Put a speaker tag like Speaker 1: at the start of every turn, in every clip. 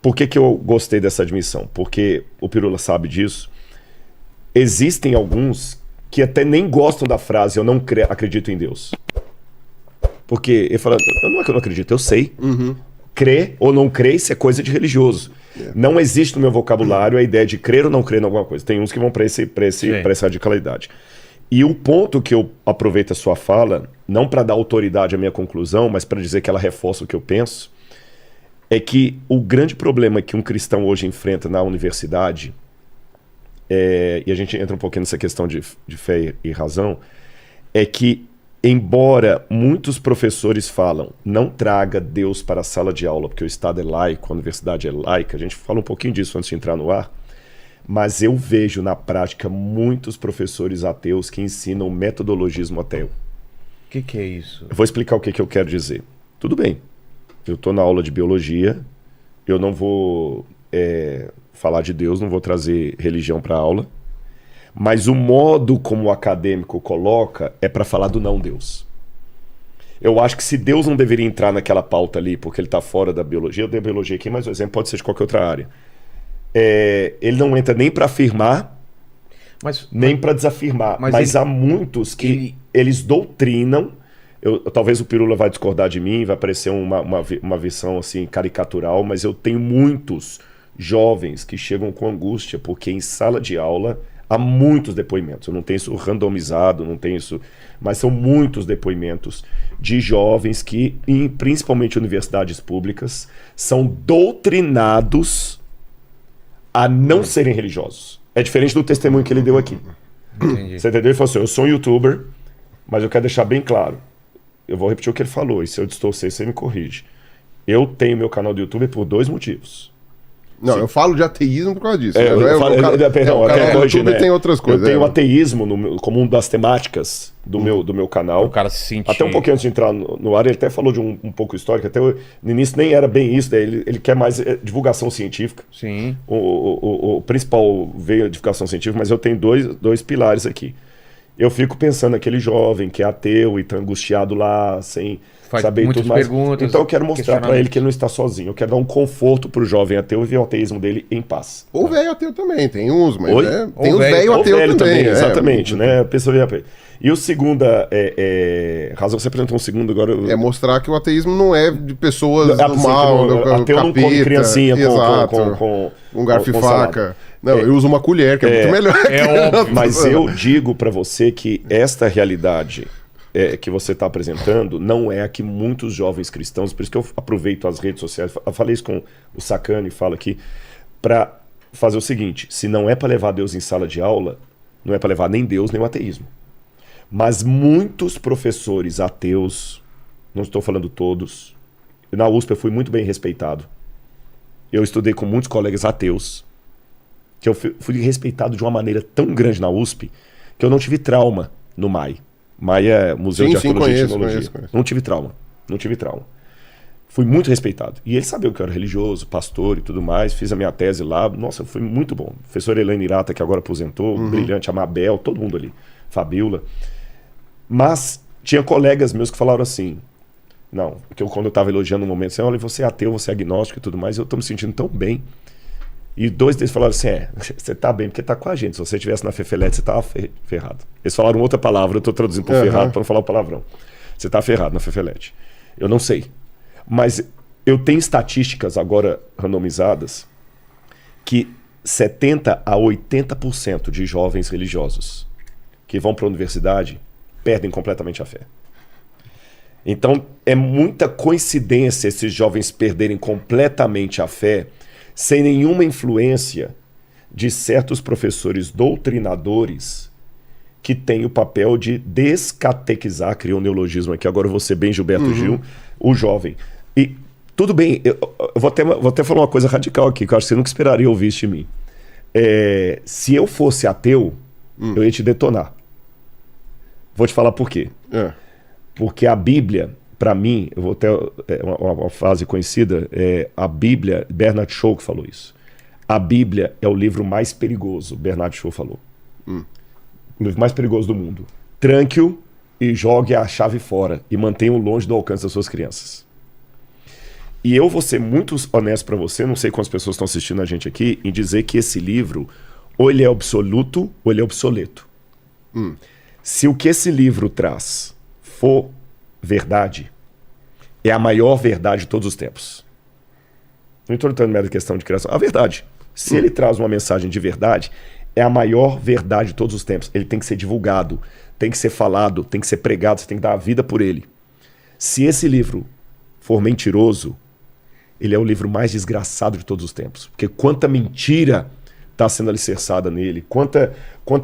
Speaker 1: Por que eu gostei dessa admissão? Porque o Pirula sabe disso. Existem alguns que até nem gostam da frase "eu não acredito em Deus". Porque ele fala, não é que eu não acredito, eu sei. Crer ou não crer, isso é coisa de religioso. Não existe no meu vocabulário a ideia de crer ou não crer em alguma coisa. Tem uns que vão para essa radicalidade. E o ponto que eu aproveito a sua fala, não para dar autoridade à minha conclusão, mas para dizer que ela reforça o que eu penso, é que o grande problema que um cristão hoje enfrenta na universidade, e a gente entra um pouquinho nessa questão de fé e razão, é que, embora muitos professores falam, não traga Deus para a sala de aula, porque o Estado é laico, a universidade é laica, a gente fala um pouquinho disso antes de entrar no ar, mas eu vejo na prática muitos professores ateus que ensinam o metodologismo ateu.
Speaker 2: O que é isso?
Speaker 1: Eu vou explicar o que eu quero dizer. Tudo bem, eu estou na aula de biologia, eu não vou falar de Deus, não vou trazer religião para a aula, mas o modo como o acadêmico coloca é para falar do não Deus. Eu acho que se Deus não deveria entrar naquela pauta ali, porque ele está fora da biologia, eu dei a biologia aqui, mas o exemplo pode ser de qualquer outra área. Ele não entra nem para afirmar, nem para desafirmar. Mas há muitos que eles doutrinam. Talvez o Pirula vai discordar de mim, vai parecer uma visão assim, caricatural, mas eu tenho muitos jovens que chegam com angústia, porque em sala de aula há muitos depoimentos. Eu não tenho isso randomizado, não tenho isso, mas são muitos depoimentos de jovens que, principalmente em universidades públicas, são doutrinados a não serem religiosos. É diferente do testemunho que ele deu aqui.
Speaker 2: Entendi.
Speaker 1: Você entendeu? Ele falou assim, eu sou um youtuber, mas eu quero deixar bem claro. Eu vou repetir o que ele falou, e se eu distorcer, você me corrige. Eu tenho meu canal do YouTube por 2 motivos.
Speaker 3: Não, sim. Eu falo de ateísmo por causa disso.
Speaker 1: Perdão,
Speaker 3: tem outras coisas.
Speaker 1: Eu tenho ateísmo como uma das temáticas do meu canal.
Speaker 2: O cara se sentir...
Speaker 1: Até um pouquinho antes de entrar no ar, ele até falou de um pouco histórico, até no início nem era bem isso, né? Ele quer mais divulgação científica.
Speaker 2: Sim.
Speaker 1: O principal veio a divulgação científica, mas eu tenho dois pilares aqui. Eu fico pensando naquele jovem que é ateu e tá angustiado lá, sem saber tudo mais. Então eu quero mostrar para ele que ele não está sozinho. Eu quero dar um conforto pro jovem ateu e ver o ateísmo dele em paz.
Speaker 3: Ou velho ateu também, tem uns, mas tem os
Speaker 1: velho
Speaker 3: ateu também.
Speaker 1: Exatamente, né? A pessoa E o segunda razão, você apresentou um segundo agora.
Speaker 3: É mostrar que o ateísmo não é de pessoas do mal,
Speaker 1: ateu não come criancinha com
Speaker 3: um garfo e faca. Não, eu uso uma colher, que é muito melhor.
Speaker 1: Óbvio. Mas eu digo para você que esta realidade que você está apresentando não é a que muitos jovens cristãos, por isso que eu aproveito as redes sociais, eu falei isso com o Sacani, falo aqui, para fazer o seguinte, se não é para levar Deus em sala de aula, não é para levar nem Deus, nem o ateísmo. Mas muitos professores ateus, não estou falando todos, na USP eu fui muito bem respeitado, eu estudei com muitos colegas ateus, que eu fui respeitado de uma maneira tão grande na USP que eu não tive trauma no MAI. MAI é Museu de Arqueologia e Tecnologia.
Speaker 3: Conheço.
Speaker 1: Não tive trauma. Fui muito respeitado. E ele sabia que eu era religioso, pastor e tudo mais. Fiz a minha tese lá. Nossa, foi muito bom. Professor Elaine Irata, que agora aposentou, brilhante, a Mabel, todo mundo ali. Fabiola. Mas tinha colegas meus que falaram assim, não, porque quando eu estava elogiando no momento, assim, olha, você é ateu, você é agnóstico e tudo mais, eu estou me sentindo tão bem. E 2 deles falaram assim, você tá bem porque tá com a gente. Se você estivesse na Fefelete, você tava ferrado. Eles falaram outra palavra, eu tô traduzindo por ferrado para não falar o palavrão. Você tá ferrado na Fefelete. Eu não sei. Mas eu tenho estatísticas agora randomizadas que 70% a 80% de jovens religiosos que vão para a universidade perdem completamente a fé. Então, é muita coincidência esses jovens perderem completamente a fé sem nenhuma influência de certos professores doutrinadores que têm o papel de descatequizar, criou um neologismo aqui, agora eu vou ser bem Gilberto Gil, o jovem. E tudo bem, eu vou até falar uma coisa radical aqui, que eu acho que você nunca esperaria ouvir isso de mim. Se eu fosse ateu, eu ia te detonar. Vou te falar por quê. Porque a Bíblia, para mim, eu vou ter uma frase conhecida, a Bíblia, Bernard Shaw que falou isso. A Bíblia é o livro mais perigoso, Bernard Shaw falou. O livro mais perigoso do mundo. Tranque-o e jogue a chave fora e mantenha-o longe do alcance das suas crianças. E eu vou ser muito honesto para você, não sei quantas pessoas estão assistindo a gente aqui, em dizer que esse livro, ou ele é absoluto, ou ele é obsoleto. Se o que esse livro traz for verdade, é a maior verdade de todos os tempos. Não estou entrando na questão de criação. A verdade. Se ele traz uma mensagem de verdade, é a maior verdade de todos os tempos. Ele tem que ser divulgado, tem que ser falado, tem que ser pregado, você tem que dar a vida por ele. Se esse livro for mentiroso, ele é o livro mais desgraçado de todos os tempos. Porque quanta mentira está sendo alicerçada nele, quanta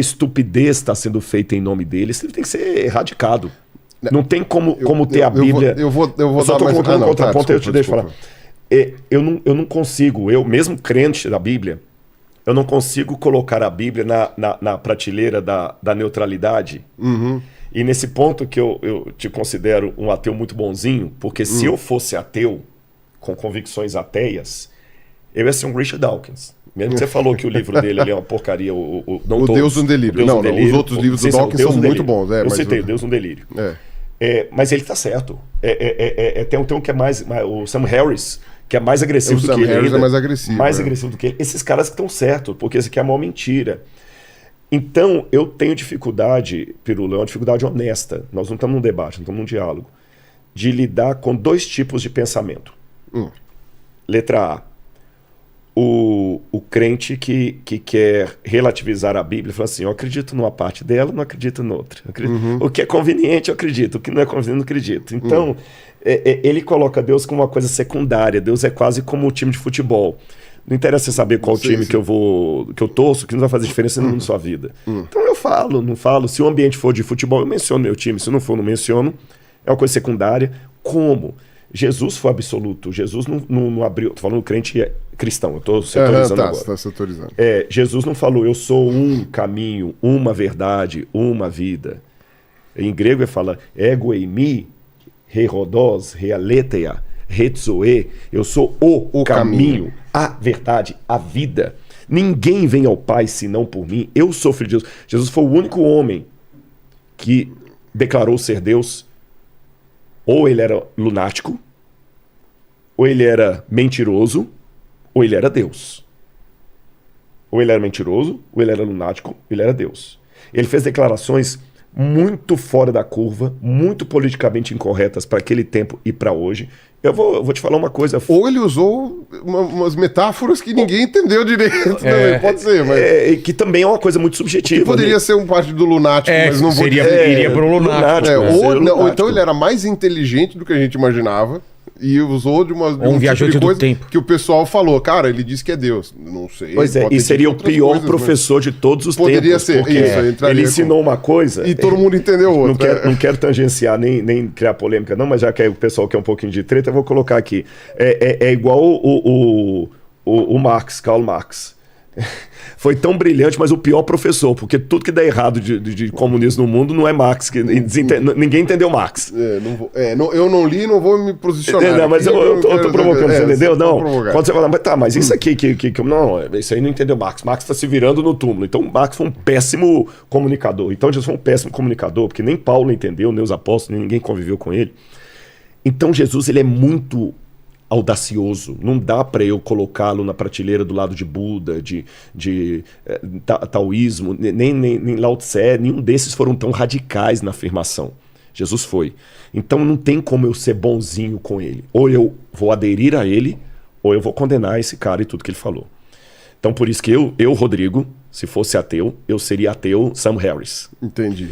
Speaker 1: estupidez está sendo feita em nome dele, esse livro tem que ser erradicado. Não tem como ter a Bíblia...
Speaker 3: Eu vou
Speaker 1: só estou colocando um contraponto, eu te deixo falar. Eu não consigo, eu mesmo crente da Bíblia, eu não consigo colocar a Bíblia na prateleira da neutralidade. E nesse ponto que eu te considero um ateu muito bonzinho, porque se eu fosse ateu, com convicções ateias, eu ia ser um Richard Dawkins. Mesmo que você falou que o livro dele ali é uma porcaria. Não
Speaker 3: o
Speaker 1: todos,
Speaker 3: Deus no Delírio. Não, os outros livros do Dawkins são muito bons.
Speaker 1: Eu citei, Deus no Delírio. Mas ele está certo. Tem um que é mais... O Sam Harris, que é mais agressivo do que ele. O Sam Harris é mais agressivo. Mais agressivo do que ele. Esses caras que estão certos, porque esse aqui é a maior mentira. Então, eu tenho dificuldade, Pirula, é uma dificuldade honesta. Nós não estamos num debate, não estamos num diálogo. De lidar com dois tipos de pensamento. Letra A. O crente que quer relativizar a Bíblia, fala assim, eu acredito numa parte dela, não acredito noutra. O que é conveniente, eu acredito. O que não é conveniente, não acredito. Então, ele coloca Deus como uma coisa secundária. Deus é quase como um time de futebol. Não interessa você saber qual time que eu torço, que não vai fazer diferença nenhuma na sua vida. Então eu falo, não falo. Se o ambiente for de futebol, eu menciono meu time. Se não for, não menciono. É uma coisa secundária. Como? Jesus foi absoluto. Jesus não abriu... Estou falando crente cristão, eu estou setorizando agora.
Speaker 3: Tá setorizando.
Speaker 1: Jesus não falou, eu sou um caminho, uma verdade, uma vida. Em grego ele fala, ego eimi, herodos, realetheia, retzoe. Eu sou o caminho, a verdade, a vida. Ninguém vem ao Pai senão por mim. Eu sou filho de Deus. Jesus foi o único homem que declarou ser Deus. Ou ele era lunático, ou ele era mentiroso, ou ele era Deus. Ou ele era mentiroso, ou ele era lunático, ou ele era Deus. Ele fez declarações muito fora da curva, muito politicamente incorretas para aquele tempo e para hoje. Eu vou te falar uma coisa.
Speaker 3: Ou ele usou umas metáforas que ninguém entendeu direito também, pode ser, mas...
Speaker 1: que também é uma coisa muito subjetiva.
Speaker 3: Que poderia ser um parte do lunático, mas não
Speaker 2: iria pro lunático.
Speaker 3: Ou então ele era mais inteligente do que a gente imaginava e usou de
Speaker 2: um viajante do tempo.
Speaker 3: Que o pessoal falou, cara, ele disse que é Deus. Não sei.
Speaker 1: Pois é, e seria o pior professor de todos os tempos.
Speaker 3: Poderia ser, isso.
Speaker 1: Ele ensinou uma coisa...
Speaker 3: E todo mundo entendeu outra.
Speaker 1: Não quero tangenciar, nem criar polêmica não, mas já que o pessoal quer um pouquinho de treta, eu vou colocar aqui. É igual o Marx, Karl Marx. Foi tão brilhante, mas o pior professor, porque tudo que dá errado de comunismo no mundo não é Marx, ninguém entendeu Marx.
Speaker 3: Eu não li e não vou me posicionar.
Speaker 1: Mas eu tô provocando, você entendeu? Não, quando você fala, mas isso aqui, não, isso aí não entendeu Marx. Marx está se virando no túmulo. Então Marx foi um péssimo comunicador. Então Jesus foi um péssimo comunicador, porque nem Paulo entendeu, nem os apóstolos, nem ninguém conviveu com ele. Então Jesus, ele é muito audacioso, não dá para eu colocá-lo na prateleira do lado de Buda, de taoísmo, nem Lao Tse, nenhum desses foram tão radicais na afirmação. Jesus foi. Então não tem como eu ser bonzinho com ele. Ou eu vou aderir a ele, ou eu vou condenar esse cara e tudo que ele falou. Então por isso que eu Rodrigo, se fosse ateu, eu seria ateu Sam Harris.
Speaker 3: Entendi.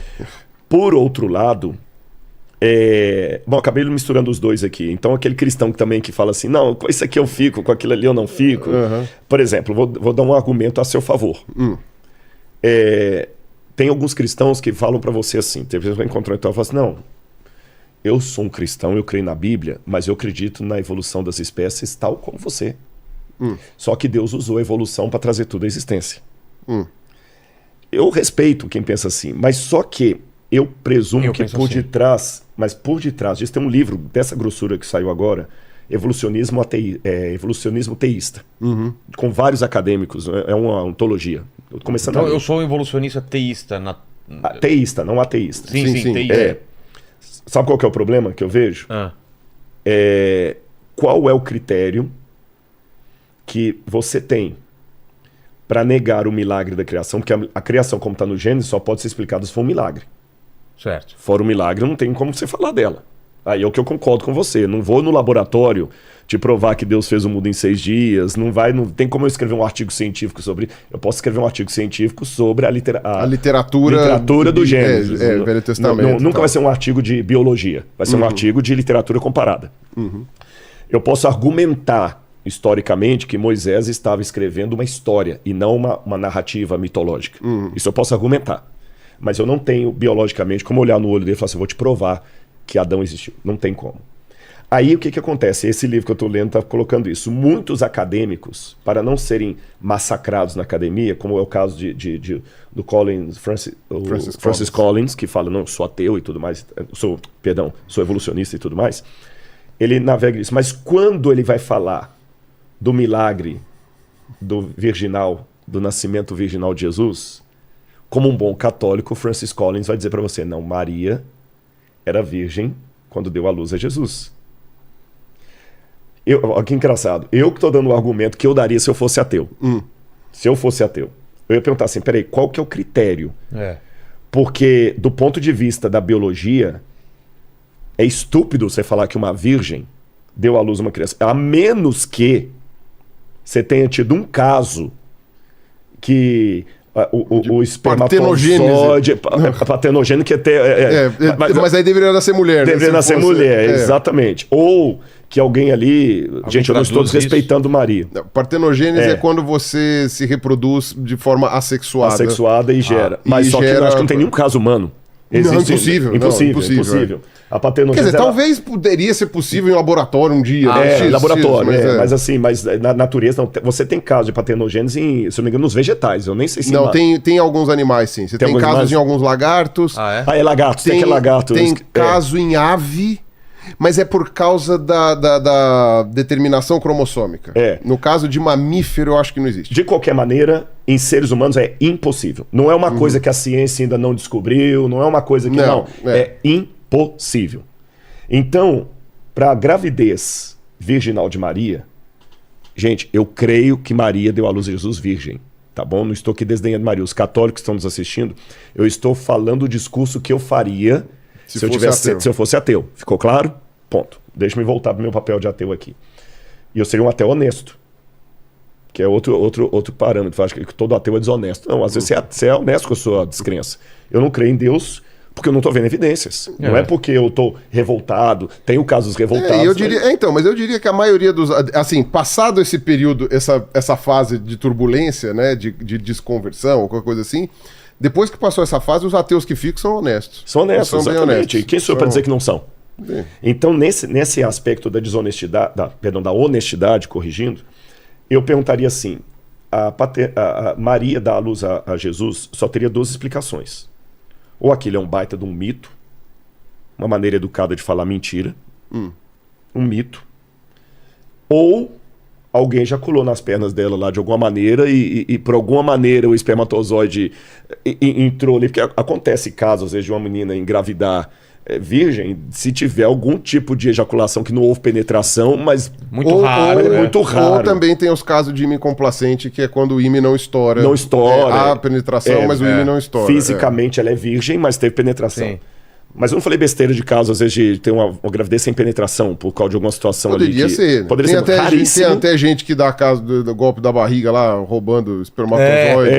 Speaker 1: Por outro lado... Bom, acabei misturando os dois aqui. Então aquele cristão que fala assim, não, com isso aqui eu fico, com aquilo ali eu não fico. Por exemplo, vou dar um argumento a seu favor. Tem alguns cristãos que falam para você assim, tem vezes que eu encontro então, eu falo assim, não, eu sou um cristão, eu creio na Bíblia, mas eu acredito na evolução das espécies tal como você. Só que Deus usou a evolução para trazer tudo à existência. Eu respeito quem pensa assim, mas só que eu presumo que por detrás disso tem um livro dessa grossura que saiu agora, Evolucionismo Teísta, com vários acadêmicos, é uma ontologia.
Speaker 2: Então eu sou um evolucionista teísta.
Speaker 1: Teísta, não ateísta.
Speaker 2: Sim, teísta.
Speaker 1: Sabe qual que é o problema que eu vejo? qual é o critério que você tem para negar o milagre da criação, porque a criação, como está no Gênesis, só pode ser explicada se for um milagre.
Speaker 2: Certo.
Speaker 1: Fora o milagre, não tem como você falar dela. Aí é o que eu concordo com você. Não vou no laboratório te provar que Deus fez o mundo em 6 dias. Não tem como eu escrever um artigo científico sobre... Eu posso escrever um artigo científico sobre a literatura do Gênesis.
Speaker 3: Velho Testamento.
Speaker 1: Nunca vai ser um artigo de biologia. Vai ser um artigo de literatura comparada. Eu posso argumentar historicamente que Moisés estava escrevendo uma história e não uma narrativa mitológica. Isso eu posso argumentar. Mas eu não tenho, biologicamente, como olhar no olho dele e falar assim, vou te provar que Adão existiu. Não tem como. Aí o que acontece? Esse livro que eu estou lendo está colocando isso. Muitos acadêmicos, para não serem massacrados na academia, como é o caso do Francis Collins, que fala, não, eu sou ateu e tudo mais, sou evolucionista e tudo mais, ele navega isso. Mas quando ele vai falar do milagre do nascimento virginal de Jesus, como um bom católico, Francis Collins vai dizer para você, não, Maria era virgem quando deu à luz a Jesus. Olha que engraçado. Eu que estou dando o argumento que eu daria se eu fosse ateu. Se eu fosse ateu. Eu ia perguntar assim, peraí, qual que é o critério? Porque do ponto de vista da biologia, é estúpido você falar que uma virgem deu à luz uma criança. A menos que você tenha tido um caso que... O espermatozoide partenogênese que até
Speaker 3: mas aí deveria nascer mulher,
Speaker 1: deveria nascer mulher, exatamente, ou que alguém ali, gente, eu não estou desrespeitando Maria.
Speaker 3: Partenogênese é quando você se reproduz de forma assexuada
Speaker 1: e gera, mas só que eu acho que não tem nenhum caso humano. Impossível. A partenogênese,
Speaker 3: quer dizer, talvez poderia ser possível em laboratório um dia.
Speaker 1: Laboratório, mas na natureza não. Você tem casos de partenogênese, se não me engano, nos vegetais. Eu nem sei se...
Speaker 3: Não, tem alguns animais, sim. Você tem casos animais? Em alguns lagartos.
Speaker 1: É lagartos, tem lagarto.
Speaker 3: Tem caso em ave, mas é por causa da determinação cromossômica. No caso de mamífero, eu acho que não existe.
Speaker 1: De qualquer maneira, em seres humanos é impossível. Não é uma coisa que a ciência ainda não descobriu, não é uma coisa que... É impossível. Então, para a gravidez virginal de Maria, gente, eu creio que Maria deu à luz a Jesus virgem, tá bom? Não estou aqui desdenhando Maria. Os católicos que estão nos assistindo, eu estou falando o discurso que eu faria se eu fosse ateu. Ficou claro? Ponto. Deixa-me voltar para o meu papel de ateu aqui. E eu seria um ateu honesto, que é outro parâmetro. Eu acho que todo ateu é desonesto. Não, às vezes você é honesto com a sua descrença. Eu não creio em Deus porque eu não estou vendo evidências. Não é porque eu estou revoltado. Tem o caso dos revoltados.
Speaker 3: Mas eu diria que a maioria dos... Assim, passado esse período, essa fase de turbulência, né, de desconversão, ou qualquer coisa assim, depois que passou essa fase, os ateus que ficam são honestos.
Speaker 1: São honestos, exatamente. Bem honestos. E quem sou eu para dizer que não são? Então, nesse aspecto da desonestidade, da honestidade, corrigindo, eu perguntaria assim, a Maria dar à luz a Jesus só teria 2 explicações. Ou aquilo é um baita de um mito, uma maneira educada de falar mentira, um mito, ou alguém ejaculou nas pernas dela lá de alguma maneira e por alguma maneira o espermatozoide entrou ali, porque acontece casos, às vezes, de uma menina engravidar virgem, se tiver algum tipo de ejaculação que não houve penetração, mas muito raro.
Speaker 3: Ou também tem os casos de ímã complacente, que é quando o ímã não estoura. Há penetração, mas o ímã não estoura.
Speaker 1: Fisicamente ela é virgem, mas teve penetração. Sim. Mas eu não falei besteira de caso, às vezes, de ter uma gravidez sem penetração, por causa de alguma situação
Speaker 3: Poderia ser. Poderia ser raríssimo. Tem até gente que dá caso do golpe da barriga lá, roubando espermatozoide.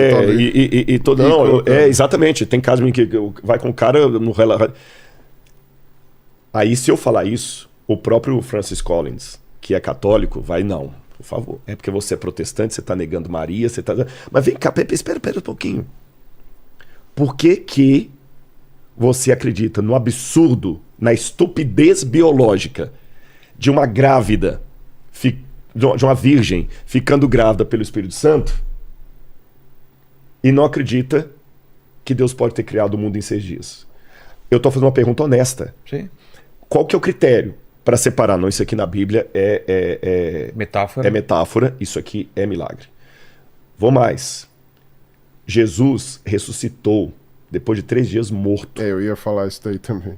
Speaker 1: Exatamente. Tem caso que vai com o cara no relato. Aí, se eu falar isso, o próprio Francis Collins, que é católico, vai, não, por favor. É porque você é protestante, você está negando Maria, você está... Mas vem cá, espera um pouquinho. Por que você acredita no absurdo, na estupidez biológica de uma grávida, de uma virgem, ficando grávida pelo Espírito Santo, e não acredita que Deus pode ter criado o mundo em 6 dias? Eu estou fazendo uma pergunta honesta.
Speaker 2: Sim.
Speaker 1: Qual que é o critério para separar? Não, isso aqui na Bíblia é
Speaker 2: metáfora.
Speaker 1: É metáfora, isso aqui é milagre. Vou mais. Jesus ressuscitou depois de 3 dias morto.
Speaker 3: Eu ia falar isso daí também.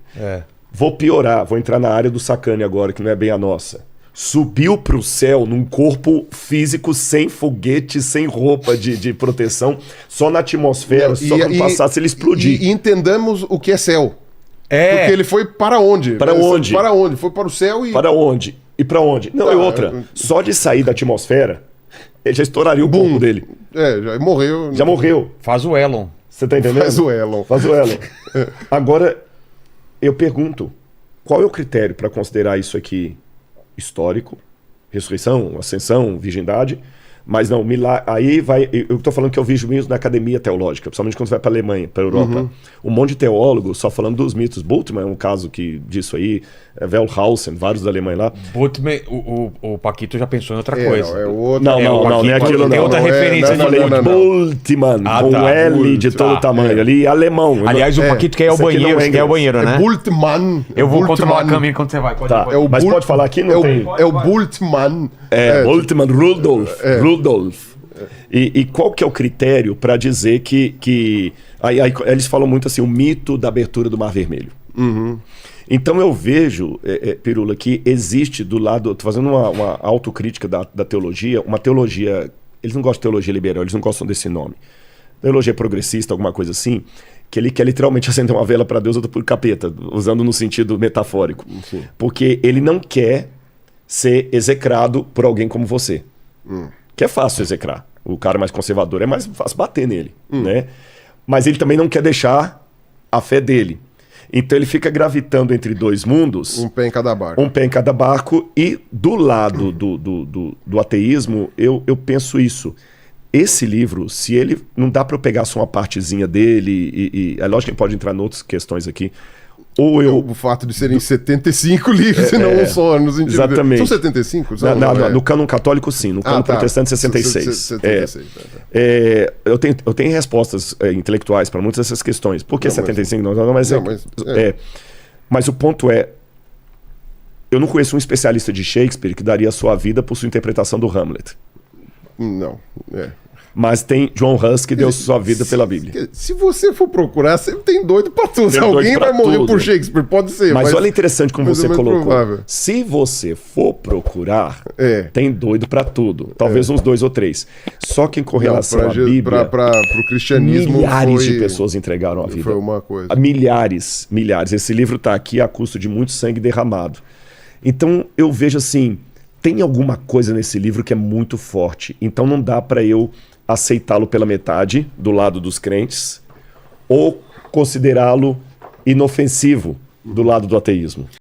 Speaker 1: Vou piorar, vou entrar na área do sacane agora, que não é bem a nossa. subiu para o céu num corpo físico sem foguete, sem roupa de proteção, só na atmosfera, só quando passasse ele explodir.
Speaker 3: E entendamos o que é céu. Porque ele foi para onde?
Speaker 1: Para onde?
Speaker 3: Para onde? Foi para o céu e...
Speaker 1: Para onde? E para onde? Não, e outra. Só de sair da atmosfera, ele já estouraria o corpo dele.
Speaker 3: Já morreu.
Speaker 1: Já morreu.
Speaker 2: Faz o Elon.
Speaker 1: Você tá entendendo?
Speaker 3: Faz o Elon.
Speaker 1: Agora, eu pergunto, qual é o critério para considerar isso aqui histórico, ressurreição, ascensão, virgindade? Mas não, aí vai. Eu estou falando que eu vejo isso na academia teológica, principalmente quando você vai para a Alemanha, para a Europa. Um monte de teólogos só falando dos mitos. Bultmann é um caso disso aí, Wellhausen, vários da Alemanha lá.
Speaker 2: Bultmann, o Paquito já pensou em outra coisa.
Speaker 1: Não é aquilo não.
Speaker 2: Tem outra referência.
Speaker 1: Eu falei Bultmann, com L de todo tamanho ali, alemão.
Speaker 2: Aliás, o Paquito quer ir ao banheiro, você quer ir ao banheiro, né?
Speaker 3: Bultmann.
Speaker 2: Eu vou controlar a câmera enquanto você vai.
Speaker 1: Mas pode falar aqui? Não tem.
Speaker 3: É o Bultmann.
Speaker 1: Bultmann, Rudolf. E qual que é o critério para dizer que... Aí eles falam muito assim, o mito da abertura do Mar Vermelho. Então eu vejo, Pirula, que existe do lado... Estou fazendo uma autocrítica da teologia, uma teologia... Eles não gostam de teologia liberal, eles não gostam desse nome. Teologia progressista, alguma coisa assim, que ele quer literalmente acender uma vela para Deus ou para o capeta, usando no sentido metafórico.
Speaker 3: Sim.
Speaker 1: Porque ele não quer ser execrado por alguém como você. Que é fácil execrar. O cara mais conservador é mais fácil bater nele, né? Mas ele também não quer deixar a fé dele. Então ele fica gravitando entre dois mundos.
Speaker 3: Um pé em cada barco.
Speaker 1: Um pé em cada barco. E do lado do ateísmo, eu penso isso. Esse livro, se ele... Não dá para eu pegar só uma partezinha dele é lógico que pode entrar em outras questões aqui.
Speaker 3: O fato de serem 75 livros e não um só. No sentido
Speaker 1: exatamente.
Speaker 3: São 75?
Speaker 1: No cânon católico, sim. No cânon protestante, 66.
Speaker 3: 76.
Speaker 1: Eu tenho respostas intelectuais para muitas dessas questões. Por que 75? Mas o ponto é... Eu não conheço um especialista de Shakespeare que daria a sua vida por sua interpretação do Hamlet.
Speaker 3: Não,
Speaker 1: Mas tem John Huss que deu sua vida pela Bíblia.
Speaker 3: Se você for procurar, sempre tem doido pra tudo. Alguém vai morrer por Shakespeare, pode ser.
Speaker 1: Mas olha interessante como você colocou.
Speaker 3: Provável.
Speaker 1: Se você for procurar, tem doido pra tudo. Talvez uns 2 ou 3. Só que com relação à Bíblia...
Speaker 3: Pro cristianismo
Speaker 1: milhares de pessoas entregaram a vida.
Speaker 3: Foi uma coisa.
Speaker 1: Milhares. Esse livro tá aqui a custo de muito sangue derramado. Então eu vejo assim... Tem alguma coisa nesse livro que é muito forte. Então não dá para eu aceitá-lo pela metade, do lado dos crentes, ou considerá-lo inofensivo do lado do ateísmo.